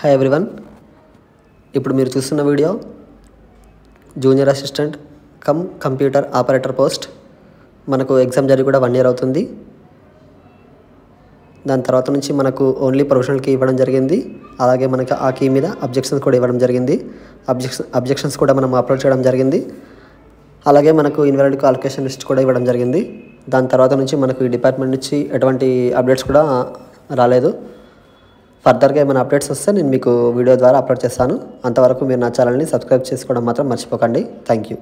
Hi everyone. ఇప్పుడు మీరు చూస్తున్న video junior assistant computer operator post. మనకు ఎగ్జామ్ జరిగి కూడా 1 year అవుతుంది. దాని తర్వాత నుంచి మనకు ఓన్లీ ప్రొఫెషనల్ కీ ఇవ్వడం జరిగింది. అలాగే మనకి ఆ కీ మీద అబ్జెక్షన్స్ కూడా ఇవ్వడం జరిగింది. అబ్జెక్షన్స్ కూడా మనం అప్లోడ్ చేయడం జరిగింది. అలాగే మనకు ఇన్వాలిడ్ క్వాలిఫికేషన్ లిస్ట్ కూడా ఇవ్వడం జరిగింది. దాని తర్వాత నుంచి మనకు ఈ డిపార్ట్మెంట్ నుంచి ఎటువంటి అప్డేట్స్ కూడా రాలేదు. ఫర్దర్గా ఏమైనా అప్డేట్స్ వస్తే నేను మీకు వీడియో ద్వారా అప్లోడ్ చేస్తాను. అంతవరకు మీరు నా ఛానల్ని సబ్స్క్రైబ్ చేసుకోవడం మాత్రం మర్చిపోకండి. Thank you.